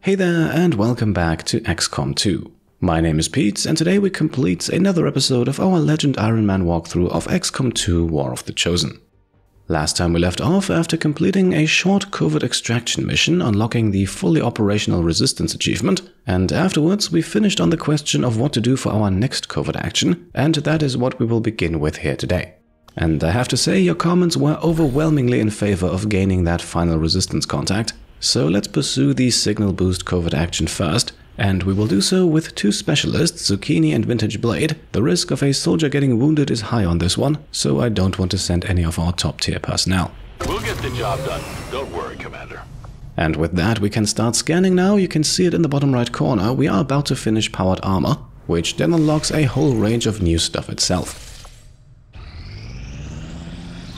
Hey there and welcome back to XCOM 2. My name is Pete and today we complete another episode of our Legend Ironman walkthrough of XCOM 2 War of the Chosen. Last time we left off after completing a short covert extraction mission unlocking the fully operational resistance achievement, and afterwards we finished on the question of what to do for our next covert action, and that is what we will begin with here today. And I have to say your comments were overwhelmingly in favor of gaining that final resistance contact. So let's pursue the signal boost covert action first, and we will do so with two specialists, Zucchini and Vintage Blade. The risk of a soldier getting wounded is high on this one, so I don't want to send any of our top tier personnel. We'll get the job done. Don't worry, Commander. And with that we can start scanning now. You can see it in the bottom right corner. We are about to finish powered armor, which then unlocks a whole range of new stuff itself.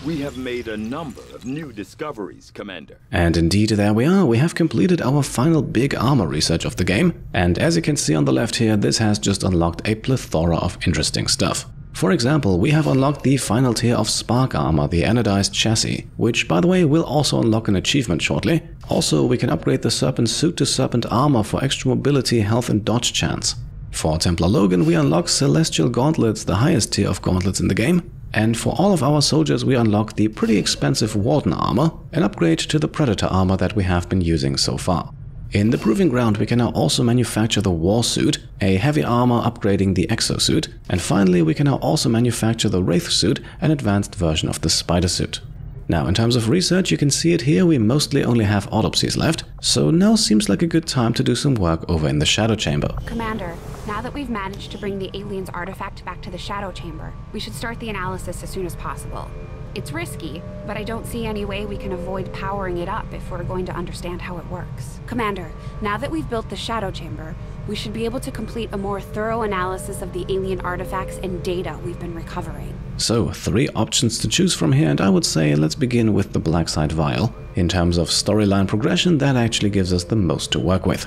We have made a number of new discoveries, Commander. And indeed, there we are. We have completed our final big armor research of the game. And as you can see on the left here, this has just unlocked a plethora of interesting stuff. For example, we have unlocked the final tier of Spark Armor, the anodized chassis, which by the way will also unlock an achievement shortly. Also, we can upgrade the Serpent Suit to Serpent Armor for extra mobility, health and dodge chance. For Templar Logan, we unlock Celestial Gauntlets, the highest tier of gauntlets in the game. And for all of our soldiers we unlock the pretty expensive Warden armor, an upgrade to the Predator armor that we have been using so far. In the Proving Ground we can now also manufacture the War Suit, a heavy armor upgrading the Exosuit, and finally we can now also manufacture the Wraith Suit, an advanced version of the Spider Suit. Now in terms of research, you can see it here, we mostly only have autopsies left, so now seems like a good time to do some work over in the Shadow Chamber. Commander, now that we've managed to bring the alien's artifact back to the Shadow Chamber, we should start the analysis as soon as possible. It's risky, but I don't see any way we can avoid powering it up if we're going to understand how it works. Commander, now that we've built the Shadow Chamber, we should be able to complete a more thorough analysis of the alien artifacts and data we've been recovering. So, 3 options to choose from here, and I would say let's begin with the Black Site Vial. In terms of storyline progression, that actually gives us the most to work with.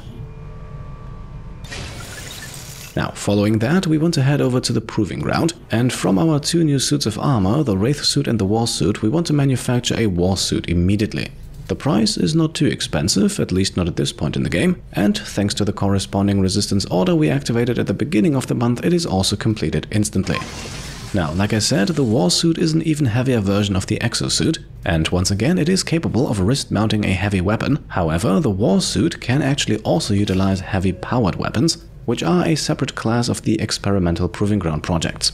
Now, following that, we want to head over to the Proving Ground, and from our 2 new suits of armor, the Wraith Suit and the War Suit, we want to manufacture a War Suit immediately. The price is not too expensive, at least not at this point in the game, and thanks to the corresponding resistance order we activated at the beginning of the month, it is also completed instantly. Now, like I said, the War Suit is an even heavier version of the Exosuit, and once again it is capable of wrist mounting a heavy weapon. However, the War Suit can actually also utilize heavy powered weapons, which are a separate class of the experimental Proving Ground projects.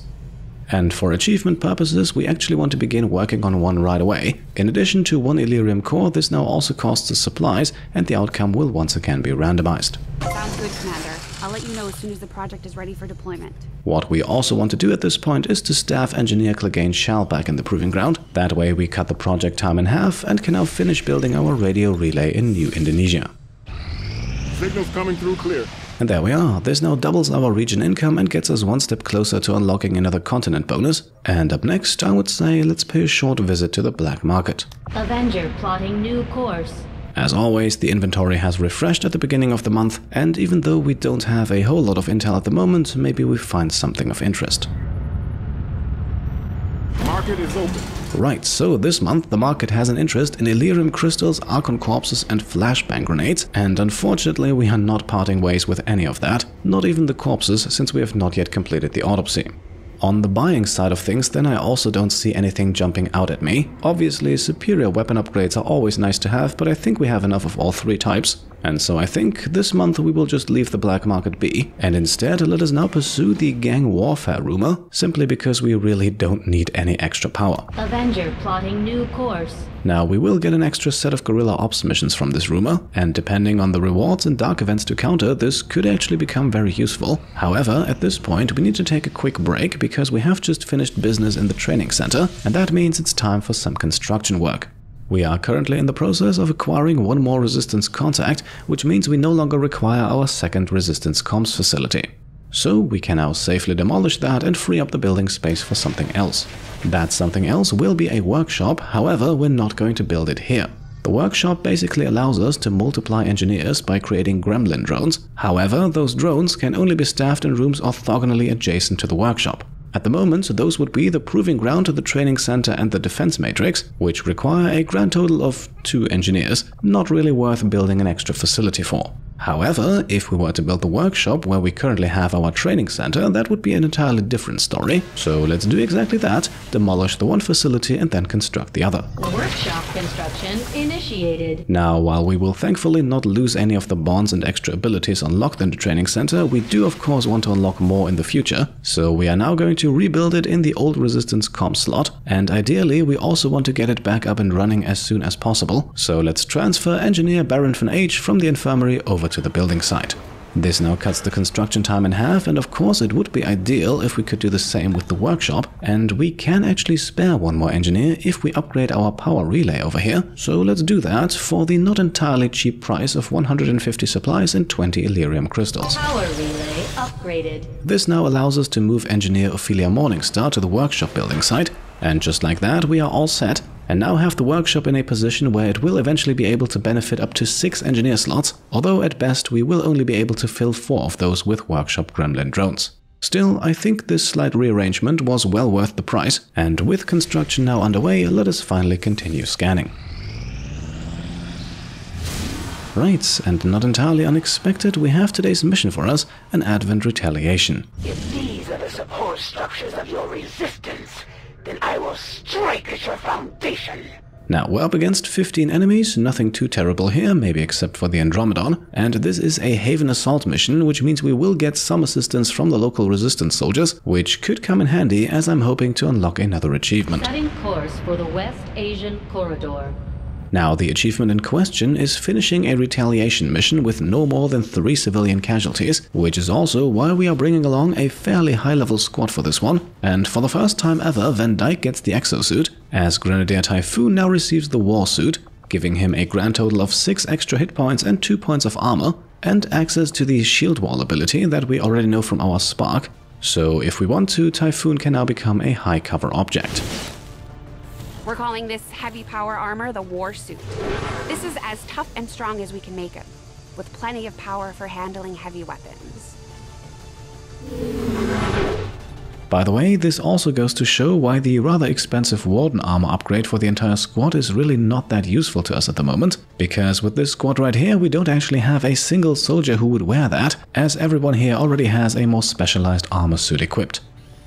And for achievement purposes, we actually want to begin working on one right away. In addition to 1 Elerium core, this now also costs us supplies, and the outcome will once again be randomized. Sounds good, Commander. I'll let you know as soon as the project is ready for deployment. What we also want to do at this point is to staff Engineer Clegane Shell back in the Proving Ground. That way we cut the project time in half and can now finish building our radio relay in New Indonesia. Signals coming through clear. And there we are. This now doubles our region income and gets us one step closer to unlocking another continent bonus. And up next, I would say let's pay a short visit to the black market. Avenger plotting new course. As always, the inventory has refreshed at the beginning of the month, and even though we don't have a whole lot of intel at the moment, maybe we find something of interest. Market is open. Right, so this month the market has an interest in Elerium crystals, Archon corpses and flashbang grenades, and unfortunately we are not parting ways with any of that, not even the corpses, since we have not yet completed the autopsy. On the buying side of things, then I also don't see anything jumping out at me. Obviously, superior weapon upgrades are always nice to have, but I think we have enough of all 3 types. And so I think this month we will just leave the black market be, and instead let us now pursue the gang warfare rumor, simply because we really don't need any extra power. Avenger plotting new course. Now we will get an extra set of guerrilla ops missions from this rumor, and depending on the rewards and dark events to counter, this could actually become very useful. However, at this point we need to take a quick break because we have just finished business in the training center, and that means it's time for some construction work. We are currently in the process of acquiring 1 more resistance contact, which means we no longer require our 2nd resistance comms facility. So we can now safely demolish that and free up the building space for something else. That something else will be a workshop, however we're not going to build it here. The workshop basically allows us to multiply engineers by creating gremlin drones. However, those drones can only be staffed in rooms orthogonally adjacent to the workshop. At the moment, those would be the Proving Ground, the Training Center and the Defense Matrix, which require a grand total of 2 engineers, not really worth building an extra facility for. However, if we were to build the workshop where we currently have our training center, that would be an entirely different story. So let's do exactly that, demolish the one facility and then construct the other. Workshop construction initiated. Now, while we will thankfully not lose any of the bonds and extra abilities unlocked in the training center, we do of course want to unlock more in the future. So we are now going to rebuild it in the old Resistance comm slot, and ideally we also want to get it back up and running as soon as possible. So let's transfer Engineer Baron von H from the infirmary over to the building site. This now cuts the construction time in half, and of course it would be ideal if we could do the same with the workshop, and we can actually spare one more engineer if we upgrade our power relay over here. So let's do that for the not entirely cheap price of 150 supplies and 20 Illyrium crystals. Power relay upgraded. This now allows us to move Engineer Ophelia Morningstar to the workshop building site, and just like that we are all set, and now have the workshop in a position where it will eventually be able to benefit up to 6 engineer slots, although at best we will only be able to fill 4 of those with workshop gremlin drones. Still, I think this slight rearrangement was well worth the price, and with construction now underway, let us finally continue scanning. Right, and not entirely unexpected, we have today's mission for us, an Advent Retaliation. If these are the support structures of your resistance, then I will strike at your foundation. Now, we're up against 15 enemies, nothing too terrible here, maybe except for the Andromedon, and this is a Haven Assault mission, which means we will get some assistance from the local resistance soldiers, which could come in handy as I'm hoping to unlock another achievement. Setting course for the West Asian Corridor. Now, the achievement in question is finishing a retaliation mission with no more than 3 civilian casualties, which is also why we are bringing along a fairly high-level squad for this one. And for the first time ever, Van Dyke gets the exosuit, as Grenadier Typhoon now receives the war suit, giving him a grand total of 6 extra hit points and 2 points of armor, and access to the shield wall ability that we already know from our Spark. So if we want to, Typhoon can now become a high cover object. We're calling this heavy power armor the War Suit. This is as tough and strong as we can make it, with plenty of power for handling heavy weapons. By the way, this also goes to show why the rather expensive Warden armor upgrade for the entire squad is really not that useful to us at the moment, because with this squad right here we don't actually have a single soldier who would wear that, as everyone here already has a more specialized armor suit equipped.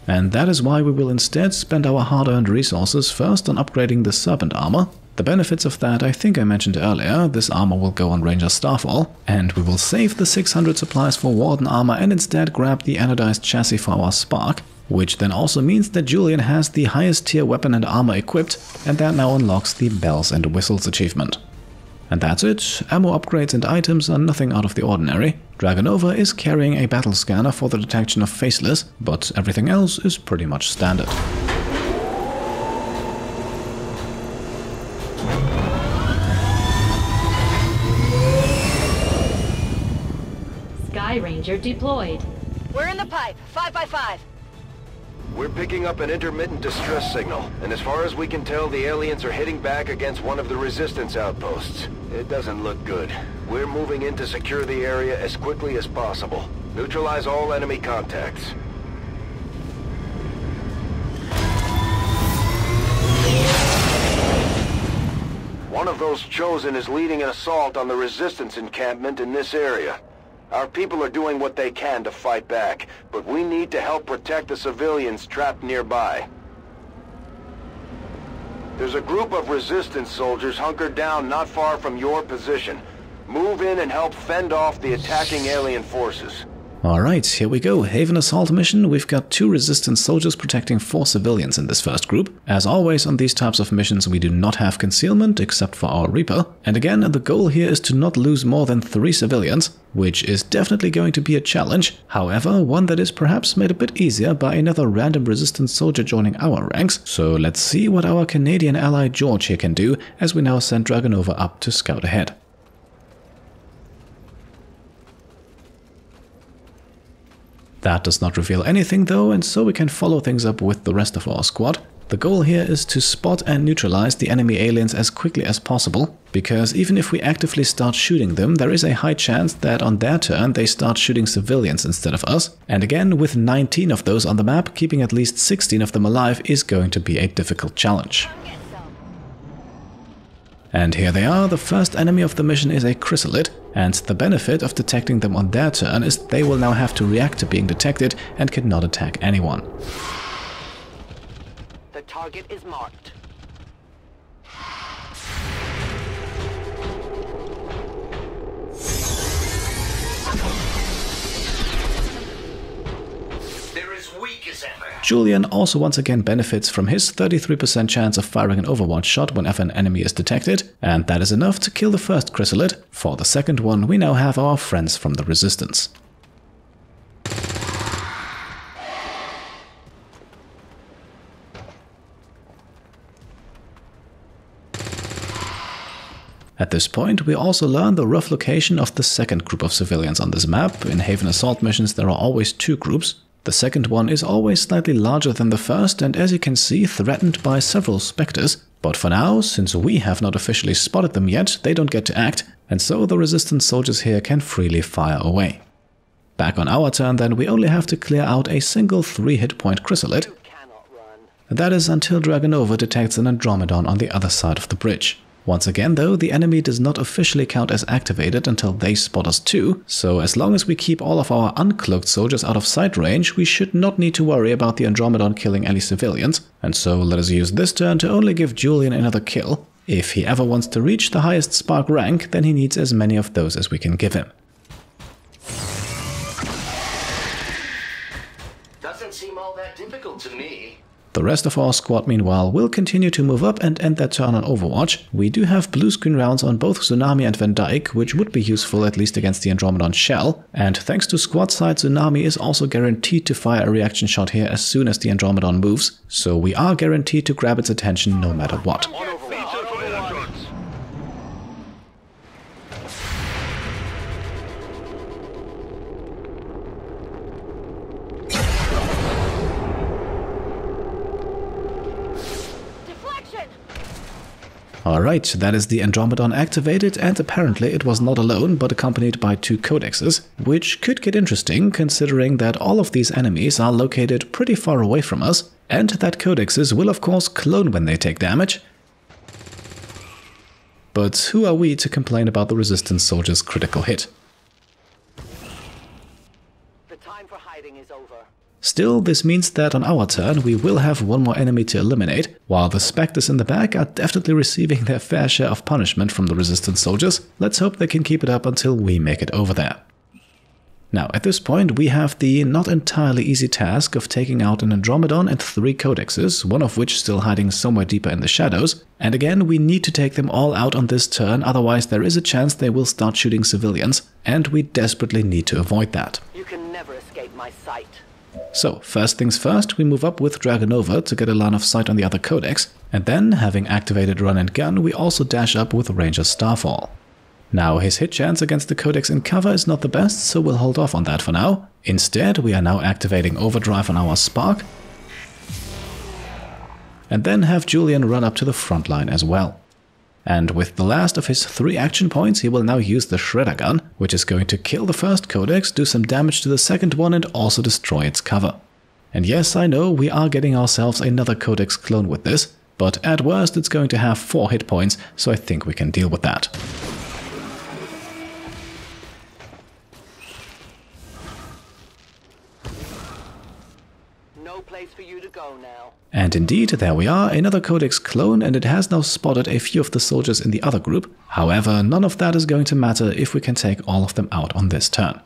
And that is why we will instead spend our hard-earned resources first on upgrading the Serpent armor. The benefits of that I think I mentioned earlier. This armor will go on Ranger Starfall, and we will save the 600 supplies for Warden armor and instead grab the anodized chassis for our Spark, which then also means that Julian has the highest tier weapon and armor equipped, and that now unlocks the Bells and Whistles achievement. And that's it. Ammo upgrades and items are nothing out of the ordinary. Dragonova is carrying a battle scanner for the detection of faceless, but everything else is pretty much standard. Sky Ranger deployed. We're in the pipe, 5x5. We're picking up an intermittent distress signal, and as far as we can tell, the aliens are hitting back against one of the resistance outposts. It doesn't look good. We're moving in to secure the area as quickly as possible. Neutralize all enemy contacts. One of those Chosen is leading an assault on the resistance encampment in this area. Our people are doing what they can to fight back, but we need to help protect the civilians trapped nearby. There's a group of resistance soldiers hunkered down not far from your position. Move in and help fend off the attacking alien forces. Alright, here we go. Haven Assault mission. We've got 2 resistance soldiers protecting 4 civilians in this first group. As always on these types of missions, we do not have concealment except for our Reaper. And again, the goal here is to not lose more than 3 civilians, which is definitely going to be a challenge. However, one that is perhaps made a bit easier by another random resistance soldier joining our ranks. So let's see what our Canadian ally George here can do as we now send Dragonova up to scout ahead. That does not reveal anything though, and so we can follow things up with the rest of our squad. The goal here is to spot and neutralize the enemy aliens as quickly as possible, because even if we actively start shooting them, there is a high chance that on their turn they start shooting civilians instead of us. And again, with 19 of those on the map, keeping at least 16 of them alive is going to be a difficult challenge. And here they are. The first enemy of the mission is a chrysalid, and the benefit of detecting them on their turn is they will now have to react to being detected and cannot attack anyone. The target is marked. Julian also once again benefits from his 33% chance of firing an overwatch shot whenever an enemy is detected, and that is enough to kill the first chrysalid. For the second one, we now have our friends from the Resistance. At this point, we also learn the rough location of the second group of civilians on this map. In Haven Assault missions there are always two groups. The second one is always slightly larger than the first and, as you can see, threatened by several specters. But for now, since we have not officially spotted them yet, they don't get to act, and so the Resistance soldiers here can freely fire away. Back on our turn then, we only have to clear out a single 3-hit point chrysalid. That is until Dragonova detects an Andromedon on the other side of the bridge. Once again though, the enemy does not officially count as activated until they spot us too, so as long as we keep all of our uncloaked soldiers out of sight range, we should not need to worry about the Andromedon killing any civilians, and so let us use this turn to only give Julian another kill. If he ever wants to reach the highest spark rank, then he needs as many of those as we can give him. Doesn't seem all that difficult to me. The rest of our squad, meanwhile, will continue to move up and end their turn on Overwatch. We do have blue screen rounds on both Tsunami and Van Dyke, which would be useful at least against the Andromedon shell, and thanks to squad side, Tsunami is also guaranteed to fire a reaction shot here as soon as the Andromedon moves, so we are guaranteed to grab its attention no matter what. Alright, that is the Andromedon activated, and apparently it was not alone but accompanied by 2 codexes, which could get interesting considering that all of these enemies are located pretty far away from us, and that codexes will of course clone when they take damage. But who are we to complain about the Resistance soldiers' critical hit? The time for hiding is over. Still, this means that on our turn we will have one more enemy to eliminate, while the Spectres in the back are definitely receiving their fair share of punishment from the Resistance soldiers. Let's hope they can keep it up until we make it over there. Now, at this point we have the not entirely easy task of taking out an Andromedon and 3 codexes, one of which still hiding somewhere deeper in the shadows, and again we need to take them all out on this turn, otherwise there is a chance they will start shooting civilians, and we desperately need to avoid that. You can never escape my sight. So, first things first, we move up with Dragonova to get a line of sight on the other codex, and then, having activated Run and Gun, we also dash up with Ranger Starfall. Now, his hit chance against the codex in cover is not the best, so we'll hold off on that for now. Instead, we are now activating Overdrive on our Spark, and then have Julian run up to the front line as well. And with the last of his 3 action points, he will now use the Shredder Gun, which is going to kill the first codex, do some damage to the second one, and also destroy its cover. And yes, I know, we are getting ourselves another codex clone with this, but at worst it's going to have 4 hit points, so I think we can deal with that. No place for you to go now. And indeed, there we are, another codex clone, and it has now spotted a few of the soldiers in the other group. However, none of that is going to matter if we can take all of them out on this turn.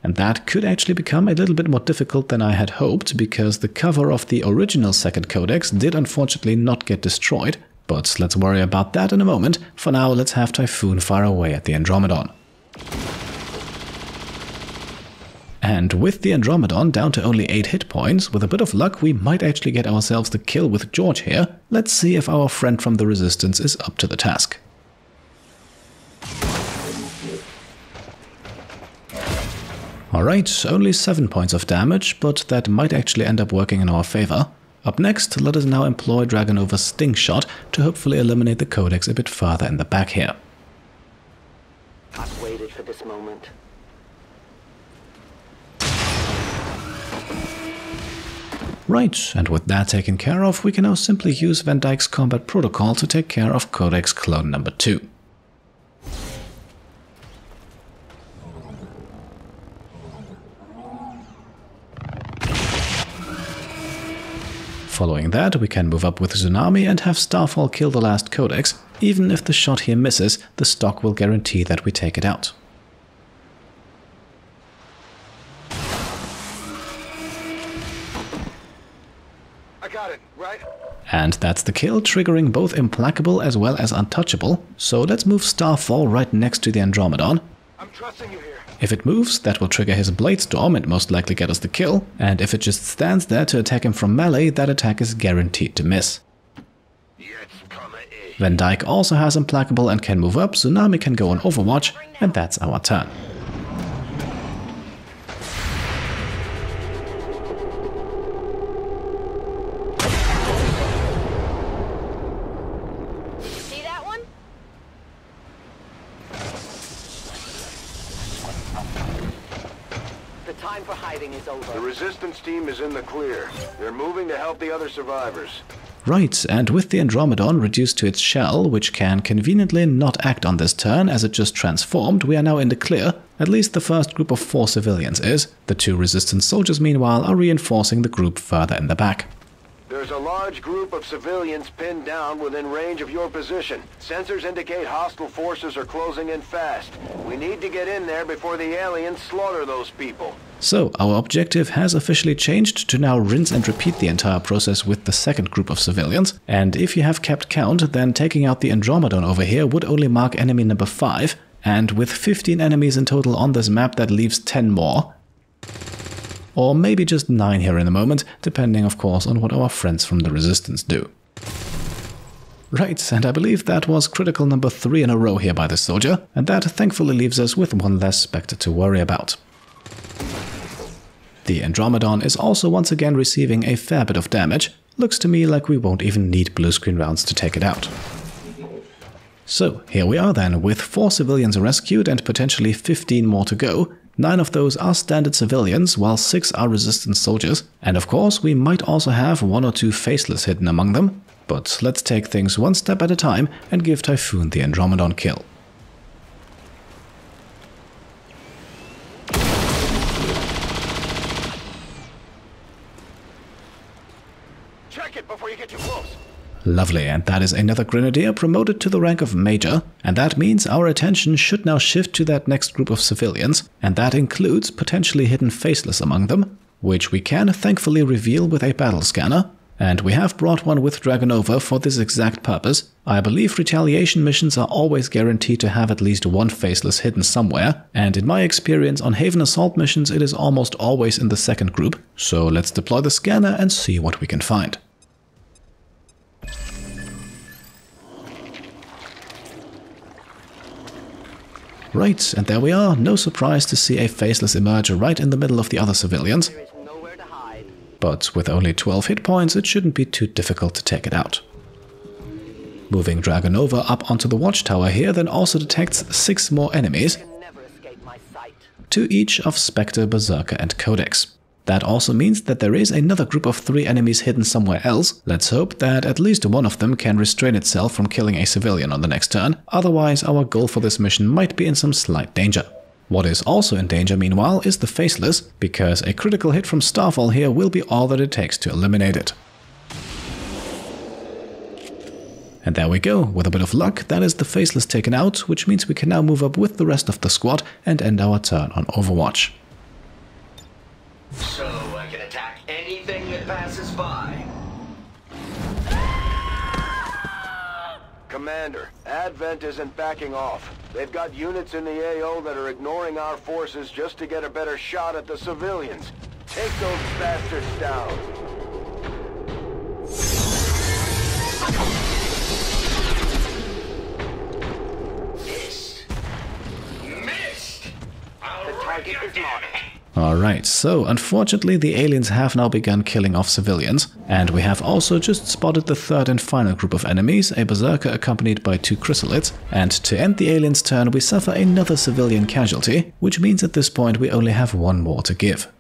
And that could actually become a little bit more difficult than I had hoped, because the cover of the original second codex did unfortunately not get destroyed. But let's worry about that in a moment. For now, let's have Typhoon fire away at the Andromedon. And with the Andromedon down to only 8 hit points, with a bit of luck we might actually get ourselves the kill with George here. Let's see if our friend from the Resistance is up to the task. Alright, only 7 points of damage, but that might actually end up working in our favor. Up next, let us now employ Dragonova's Sting Shot to hopefully eliminate the codex a bit further in the back here. I've waited for this moment. Right, and with that taken care of, we can now simply use Van Dyke's combat protocol to take care of Codex clone number 2. Following that, we can move up with Tsunami and have Starfall kill the last Codex. Even if the shot here misses, the stock will guarantee that we take it out. I got it, right? And that's the kill, triggering both Implacable as well as Untouchable. So let's move Starfall right next to the Andromedon. I'm trusting you here. If it moves, that will trigger his Blade Storm and most likely get us the kill. And if it just stands there to attack him from melee, that attack is guaranteed to miss. Van Dyke also has Implacable and can move up, Tsunami can go on Overwatch, and that's our turn. See that one? The time for hiding is over. The resistance team is in the clear. They're moving to help the other survivors. Right, and with the Andromedon reduced to its shell, which can conveniently not act on this turn as it just transformed, we are now in the clear. At least the first group of 4 civilians is. The 2 resistance soldiers, meanwhile, are reinforcing the group further in the back. There's a large group of civilians pinned down within range of your position. Sensors indicate hostile forces are closing in fast. We need to get in there before the aliens slaughter those people. So, our objective has officially changed to now rinse and repeat the entire process with the second group of civilians. And if you have kept count, then taking out the Andromedon over here would only mark enemy number 5. And with 15 enemies in total on this map, that leaves 10 more. Or maybe just 9 here in a moment, depending of course on what our friends from the Resistance do. Right, and I believe that was critical number 3 in a row here by this soldier, and that thankfully leaves us with one less Spectre to worry about. The Andromedon is also once again receiving a fair bit of damage. Looks to me like we won't even need blue screen rounds to take it out. So, here we are then, with 4 civilians rescued and potentially 15 more to go. 9 of those are standard civilians, while 6 are resistance soldiers. And of course, we might also have 1 or 2 faceless hidden among them. But let's take things one step at a time and give Typhoon the Andromedon kill. Check it before you get too close. Lovely, and that is another Grenadier promoted to the rank of Major, and that means our attention should now shift to that next group of civilians, and that includes potentially hidden faceless among them, which we can thankfully reveal with a battle scanner, and we have brought one with Dragonova for this exact purpose. I believe retaliation missions are always guaranteed to have at least 1 faceless hidden somewhere, and in my experience on Haven Assault missions it is almost always in the second group, so let's deploy the scanner and see what we can find. Right, and there we are, no surprise to see a faceless emerge right in the middle of the other civilians. There is nowhere to hide. But with only 12 hit points, it shouldn't be too difficult to take it out. Moving Dragonova up onto the watchtower here then also detects 6 more enemies, You can never escape my sight. 2 each of Spectre, Berserker and Codex. That also means that there is another group of 3 enemies hidden somewhere else. Let's hope that at least one of them can restrain itself from killing a civilian on the next turn, otherwise our goal for this mission might be in some slight danger. What is also in danger meanwhile is the Faceless, because a critical hit from Starfall here will be all that it takes to eliminate it. And there we go, with a bit of luck, that is the Faceless taken out, which means we can now move up with the rest of the squad and end our turn on Overwatch. So I can attack anything that passes by. Commander, Advent isn't backing off. They've got units in the AO that are ignoring our forces just to get a better shot at the civilians. Take those bastards down. Missed! The target is marked. Alright, so unfortunately the aliens have now begun killing off civilians, and we have also just spotted the third and final group of enemies, a Berserker accompanied by 2 Chrysalids, and to end the aliens' turn we suffer another civilian casualty, which means at this point we only have 1 more to give.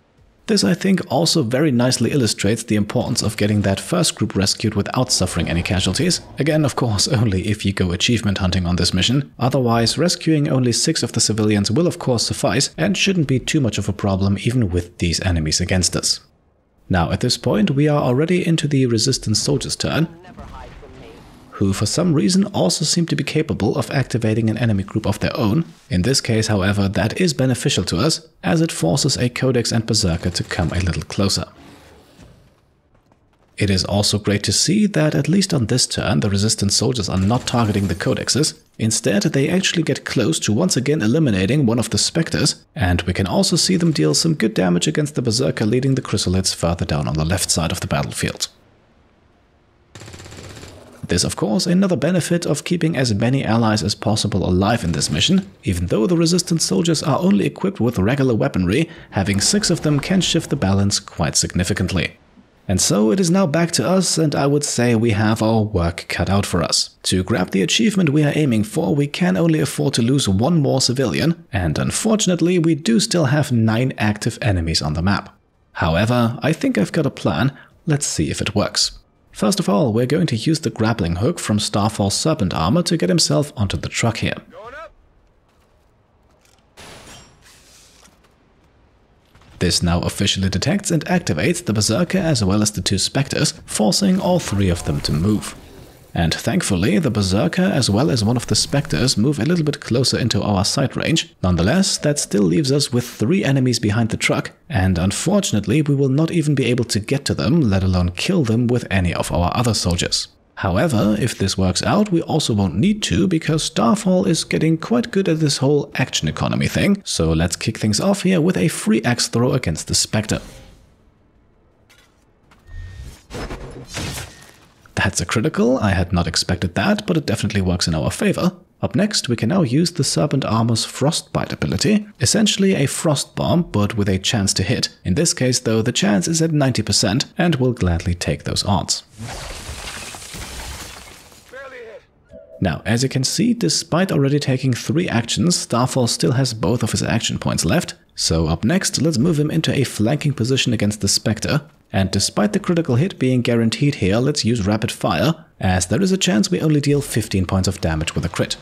This I think also very nicely illustrates the importance of getting that first group rescued without suffering any casualties. Again, of course, only if you go achievement hunting on this mission. Otherwise, rescuing only 6 of the civilians will of course suffice and shouldn't be too much of a problem even with these enemies against us. Now at this point we are already into the Resistance soldiers' turn, who for some reason also seem to be capable of activating an enemy group of their own. In this case, however, that is beneficial to us, as it forces a Codex and Berserker to come a little closer. It is also great to see that at least on this turn the Resistance soldiers are not targeting the Codexes. Instead, they actually get close to once again eliminating one of the Spectres, and we can also see them deal some good damage against the Berserker, leading the Chrysalids further down on the left side of the battlefield. There's of course another benefit of keeping as many allies as possible alive in this mission. Even though the Resistance soldiers are only equipped with regular weaponry, having 6 of them can shift the balance quite significantly. And so it is now back to us, and I would say we have our work cut out for us. To grab the achievement we are aiming for, we can only afford to lose 1 more civilian, and unfortunately we do still have 9 active enemies on the map. However, I think I've got a plan. Let's see if it works. First of all, we're going to use the grappling hook from Starfall's Serpent armor to get himself onto the truck here. This now officially detects and activates the Berserker as well as the 2 Spectres, forcing all 3 of them to move. And thankfully, the Berserker as well as one of the Spectres move a little bit closer into our sight range. Nonetheless, that still leaves us with 3 enemies behind the truck, and unfortunately we will not even be able to get to them, let alone kill them with any of our other soldiers. However, if this works out, we also won't need to, because Starfall is getting quite good at this whole action economy thing, so let's kick things off here with a free axe throw against the Spectre. That's a critical. I had not expected that, but it definitely works in our favor. Up next, we can now use the Serpent Armor's Frostbite ability, essentially a frost bomb, but with a chance to hit. In this case, though, the chance is at 90%, and we'll gladly take those odds. Now, as you can see, despite already taking 3 actions, Starfall still has both of his action points left. So up next, let's move him into a flanking position against the Spectre. And despite the critical hit being guaranteed here, let's use Rapid Fire, as there is a chance we only deal 15 points of damage with a crit.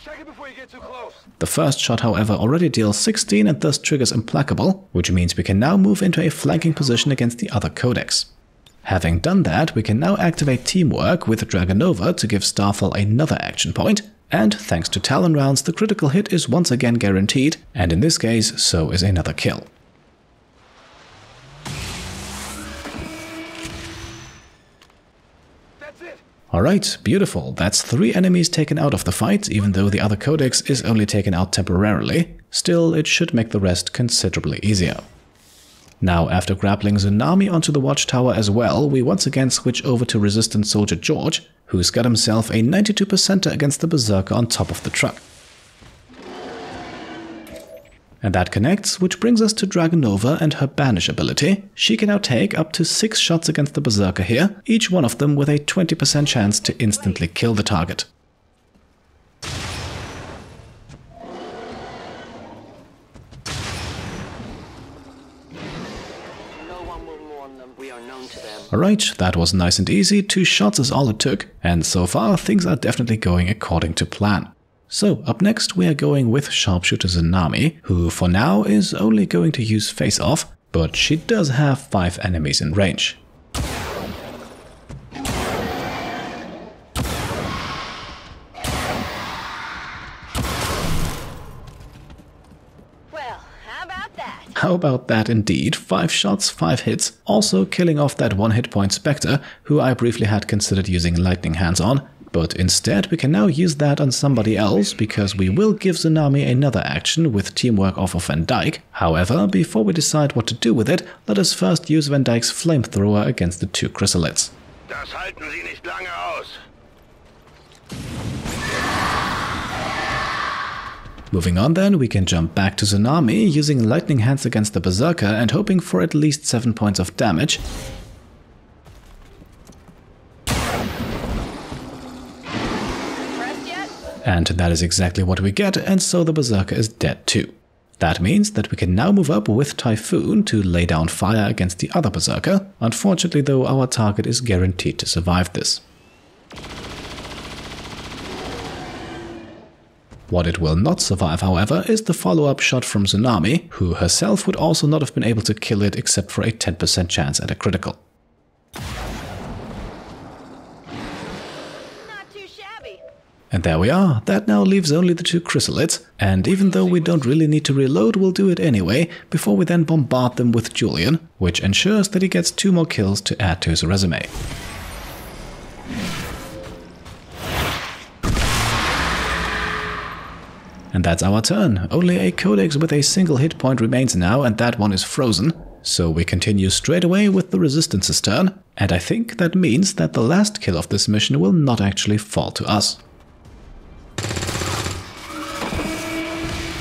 Check it before you get too close. The first shot, however, already deals 16 and thus triggers Implacable, which means we can now move into a flanking position against the other Codex. Having done that, we can now activate Teamwork with Dragonova to give Starfall another action point, and thanks to Talon rounds, the critical hit is once again guaranteed, and in this case, so is another kill. Alright, beautiful. That's 3 enemies taken out of the fight, even though the other Codex is only taken out temporarily. Still, it should make the rest considerably easier. Now, after grappling Tsunami onto the watchtower as well, we once again switch over to Resistance Soldier George, who's got himself a 92% against the Berserker on top of the truck. And that connects, which brings us to Dragonova and her Banish ability. She can now take up to 6 shots against the Berserker here, each one of them with a 20% chance to instantly kill the target. Alright, that was nice and easy, 2 shots is all it took, and so far things are definitely going according to plan. So up next we are going with Sharpshooter Tsunami, who for now is only going to use Face Off, but she does have 5 enemies in range. How about that indeed, 5 shots, 5 hits, also killing off that 1 hit point Spectre, who I briefly had considered using Lightning Hands on, but instead we can now use that on somebody else, because we will give Tsunami another action with Teamwork off of Van Dyke. However, before we decide what to do with it, let us first use Van Dyke's Flamethrower against the 2 Chrysalids. Das halten Sie nicht lange aus. Moving on then, we can jump back to Tsunami, using Lightning Hands against the Berserker and hoping for at least 7 points of damage. And that is exactly what we get, and so the Berserker is dead too. That means that we can now move up with Typhoon to lay down fire against the other Berserker. Unfortunately though, our target is guaranteed to survive this. What it will not survive, however, is the follow-up shot from Tsunami, who herself would also not have been able to kill it except for a 10% chance at a critical. And there we are, that now leaves only the 2 chrysalids, and even though we don't really need to reload, we'll do it anyway, before we then bombard them with Julian, which ensures that he gets 2 more kills to add to his resume. And that's our turn. Only a codex with a single hit point remains now, and that one is frozen. So we continue straight away with the Resistance's turn, and I think that means that the last kill of this mission will not actually fall to us.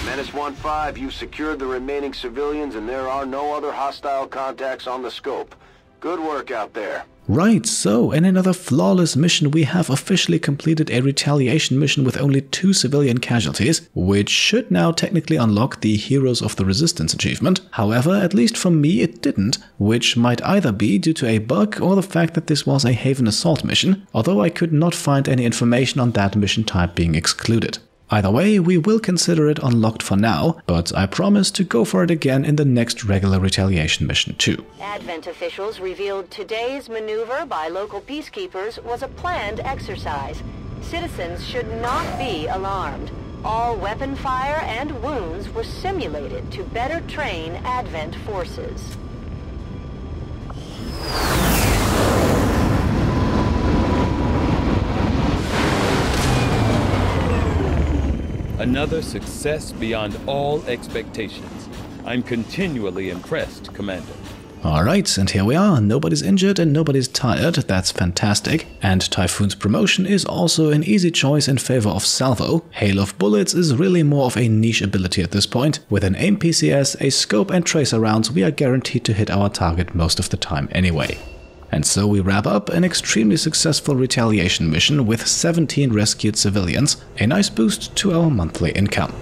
Menace 1-5, you've secured the remaining civilians and there are no other hostile contacts on the scope. Good work out there. Right, so in another flawless mission we have officially completed a retaliation mission with only 2 civilian casualties, which should now technically unlock the Heroes of the Resistance achievement. However, at least for me it didn't, which might either be due to a bug or the fact that this was a Haven Assault mission, although I could not find any information on that mission type being excluded. Either way, we will consider it unlocked for now, but I promise to go for it again in the next regular retaliation mission too. Advent officials revealed today's maneuver by local peacekeepers was a planned exercise. Citizens should not be alarmed. All weapon fire and wounds were simulated to better train Advent forces. Another success beyond all expectations. I'm continually impressed, Commander. Alright, and here we are. Nobody's injured and nobody's tired. That's fantastic. And Typhoon's promotion is also an easy choice in favor of Salvo. Hail of Bullets is really more of a niche ability at this point. With an aim PCS, a scope and tracer rounds, we are guaranteed to hit our target most of the time anyway. And so we wrap up an extremely successful retaliation mission with 17 rescued civilians, a nice boost to our monthly income.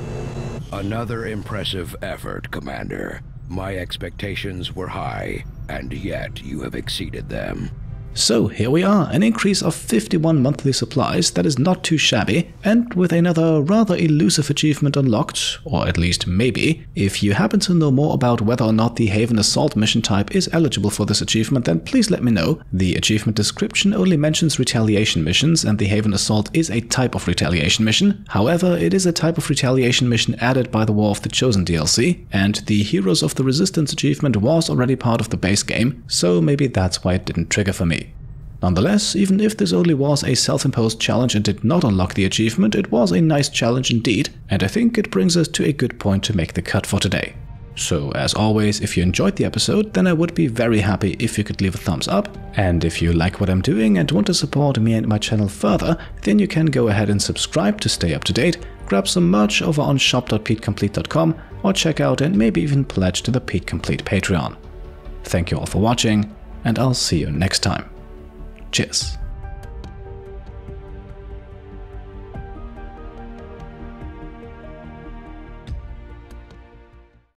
Another impressive effort, Commander. My expectations were high, and yet you have exceeded them. So here we are, an increase of 51 monthly supplies, that is not too shabby, and with another rather elusive achievement unlocked, or at least maybe. If you happen to know more about whether or not the Haven Assault mission type is eligible for this achievement, then please let me know. The achievement description only mentions retaliation missions, and the Haven Assault is a type of retaliation mission. However, it is a type of retaliation mission added by the War of the Chosen DLC, and the Heroes of the Resistance achievement was already part of the base game, so maybe that's why it didn't trigger for me. Nonetheless, even if this only was a self-imposed challenge and did not unlock the achievement, it was a nice challenge indeed, and I think it brings us to a good point to make the cut for today. So as always, if you enjoyed the episode, then I would be very happy if you could leave a thumbs up, and if you like what I'm doing and want to support me and my channel further, then you can go ahead and subscribe to stay up to date, grab some merch over on shop.petecomplete.com, or check out and maybe even pledge to the Pete Complete Patreon. Thank you all for watching, and I'll see you next time. Cheers.